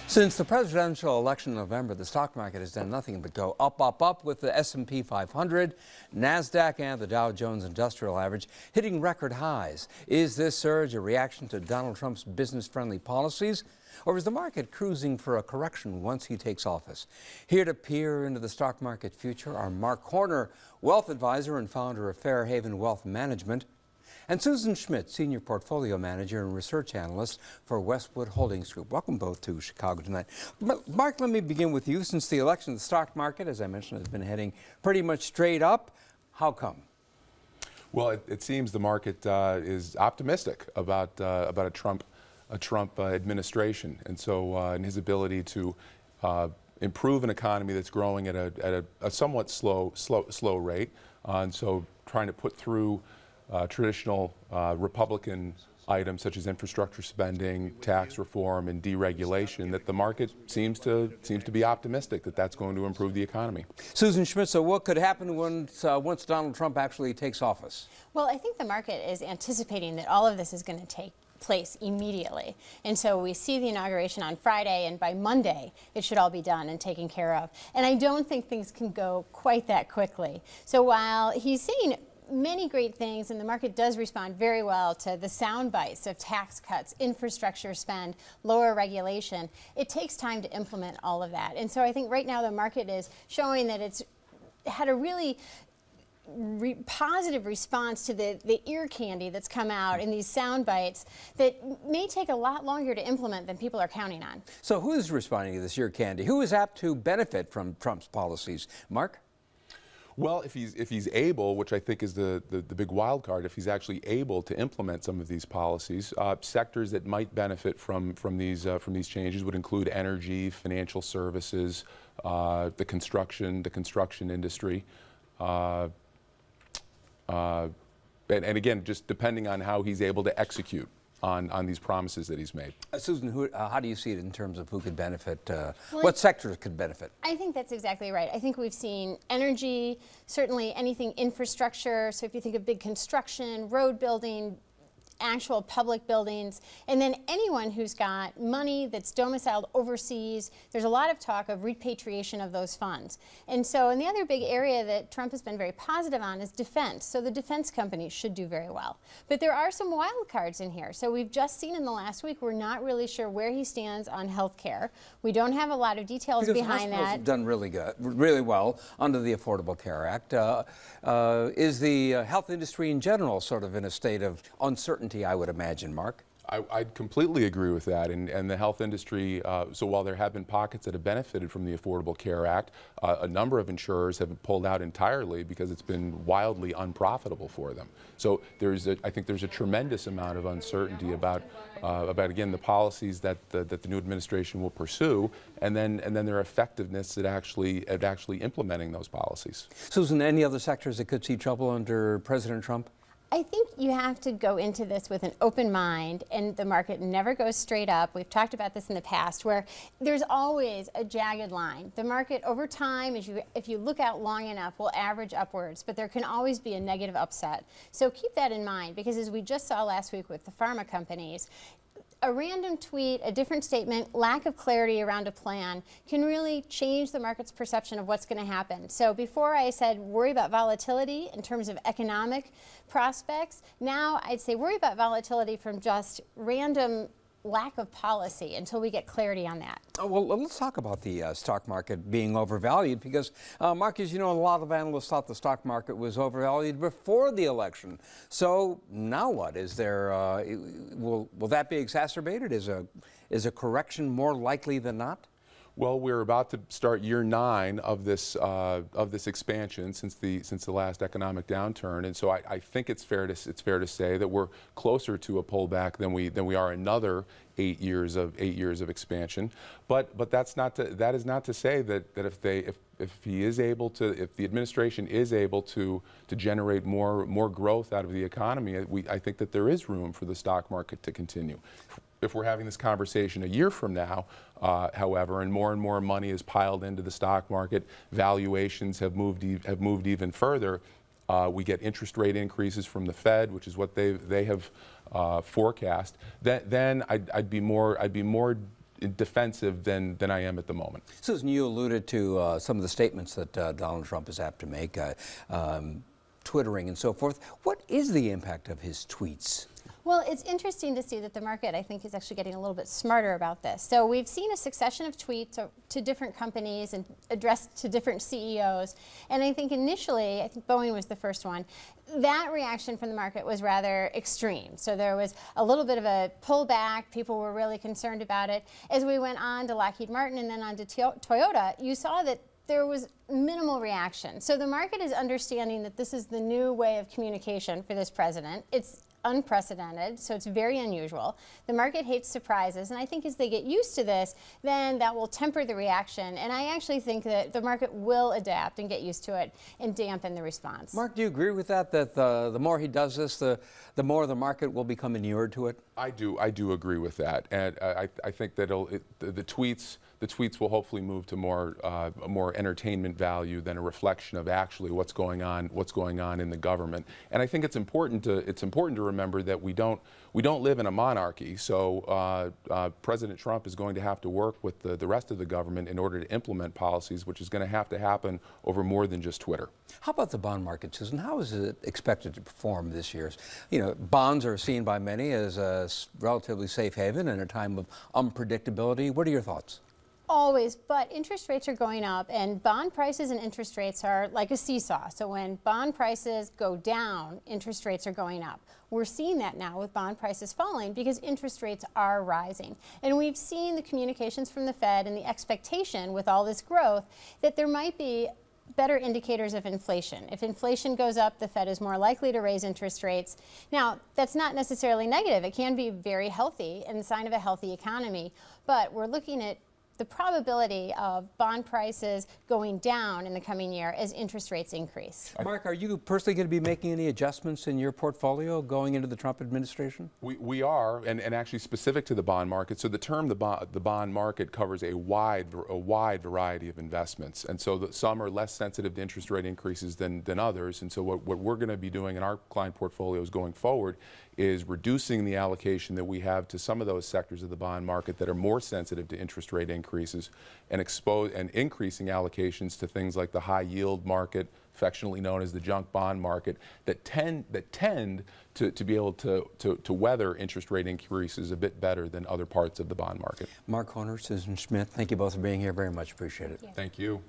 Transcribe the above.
Since the presidential election in November, the stock market has done nothing but go up, up, up, with the S&P 500, NASDAQ, and the Dow Jones Industrial Average hitting record highs. Is this surge a reaction to Donald Trump's business-friendly policies, or is the market cruising for a correction once he takes office? Here to peer into the stock market future are Marc, wealth advisor and founder of Fairhaven Wealth Management, and Susan Schmidt, Senior Portfolio Manager and Research Analyst for Westwood Holdings Group. Welcome both to Chicago tonight. Marc, let me begin with you. Since the election, the stock market, as I mentioned, has been heading pretty much straight up. How come? Well, it seems the market is optimistic about a Trump administration, and so in his ability to improve an economy that's growing at a somewhat slow rate, and so trying to put through traditional Republican items such as infrastructure spending, tax reform, and deregulation, that the market seems to be optimistic that that's going to improve the economy. Susan Schmidt, so what could happen once Donald Trump actually takes office? Well, I think the market is anticipating that all of this is going to take place immediately. And so we see the inauguration on Friday, and by Monday it should all be done and taken care of. And I don't think things can go quite that quickly. So while he's saying many great things, and the market does respond very well to the sound bites of tax cuts, infrastructure spend, lower regulation, it takes time to implement all of that. And so I think right now the market is showing that it's had a really positive response to the ear candy that's come out in these sound bites that may take a lot longer to implement than people are counting on. So who is responding to this ear candy? Who is apt to benefit from Trump's policies? Marc? Well, if he's able, which I think is the big wild card, if he's actually able to implement some of these policies, sectors that might benefit from these changes would include energy, financial services, the construction industry, and again, just depending on how he's able to execute on these promises that he's made. Susan, how do you see it in terms of who could benefit? What sectors could benefit? I think that's exactly right. I think we've seen energy, certainly anything infrastructure. So if you think of big construction, road building, actual public buildings, and then anyone who's got money that's domiciled overseas, there's a lot of talk of repatriation of those funds. And so, and the other big area that Trump has been very positive on is defense. So the defense companies should do very well. But there are some wild cards in here. So we've just seen in the last week, we're not really sure where he stands on health care. We don't have a lot of details behind that. Have done really well under the Affordable Care Act. Is the health industry in general sort of in a state of uncertainty, I would imagine, Marc? I'd completely agree with that, and the health industry, so while there have been pockets that have benefited from the Affordable Care Act, a number of insurers have pulled out entirely because it's been wildly unprofitable for them. So I think there's a tremendous amount of uncertainty about again, the policies that the new administration will pursue, and then their effectiveness at actually implementing those policies. Susan, any other sectors that could see trouble under President Trump? I think you have to go into this with an open mind, and the market never goes straight up. We've talked about this in the past, where there's always a jagged line. The market over time, if you look out long enough, will average upwards, but there can always be a negative upset. So keep that in mind, because as we just saw last week with the pharma companies, a random tweet, a different statement, lack of clarity around a plan can really change the market's perception of what's going to happen. So before I said worry about volatility in terms of economic prospects, now I'd say worry about volatility from just random lack of policy until we get clarity on that. Oh, well, let's talk about the stock market being overvalued, because, Marc, as you know, a lot of analysts thought the stock market was overvalued before the election. So now what? Is there, will that be exacerbated? Is a correction more likely than not? Well, we're about to start year 9 of this expansion since the last economic downturn, and so I think it's fair to say that we're closer to a pullback than we are another 8 years of expansion. But that is not to say that if the administration is able to generate more growth out of the economy, I think that there is room for the stock market to continue. If we're having this conversation a year from now, however, and more money is piled into the stock market, valuations have moved even further. We get interest rate increases from the Fed, which is what they have forecast. Then I'd be more defensive than I am at the moment. Susan, you alluded to some of the statements that Donald Trump is apt to make, twittering and so forth. What is the impact of his tweets? Well, it's interesting to see that the market, I think, is actually getting a little bit smarter about this. So we've seen a succession of tweets to different companies and addressed to different CEOs. And I think initially, I think Boeing was the first one, that reaction from the market was rather extreme. So there was a little bit of a pullback. People were really concerned about it. As we went on to Lockheed Martin and then on to Toyota, you saw that there was minimal reaction. So the market is understanding that this is the new way of communication for this president. It's unprecedented, so it's very unusual. The market hates surprises, and I think as they get used to this, then that will temper the reaction. And I actually think that the market will adapt and get used to it and dampen the response. Mark, do you agree with that, that the more he does this, the more the market will become inured to it? I do agree with that, and I think that the tweets will hopefully move to more entertainment value than a reflection of actually what's going on in the government. And I think it's important to remember that we don't live in a monarchy. So President Trump is going to have to work with the rest of the government in order to implement policies, which is going to have to happen over more than just Twitter. How about the bond market, Susan? How is it expected to perform this year? You know, bonds are seen by many as a relatively safe haven in a time of unpredictability. What are your thoughts? Always, but interest rates are going up, and bond prices and interest rates are like a seesaw. So when bond prices go down, interest rates are going up. We're seeing that now with bond prices falling because interest rates are rising. And we've seen the communications from the Fed and the expectation with all this growth that there might be better indicators of inflation. If inflation goes up, the Fed is more likely to raise interest rates. Now, that's not necessarily negative. It can be very healthy and a sign of a healthy economy, but we're looking at the probability of bond prices going down in the coming year as interest rates increase. Mark, are you personally going to be making any adjustments in your portfolio going into the Trump administration? We are, and actually specific to the bond market. So the term the bond market covers a wide variety of investments, and so some are less sensitive to interest rate increases than others. And so what we're going to be doing in our client portfolios going forward is reducing the allocation that we have to some of those sectors of the bond market that are more sensitive to interest rate increases, and increasing allocations to things like the high yield market, affectionately known as the junk bond market, that tend to be able to weather interest rate increases a bit better than other parts of the bond market. Marc Horner, Susan Schmidt, thank you both for being here. Very much appreciate it. Thank you.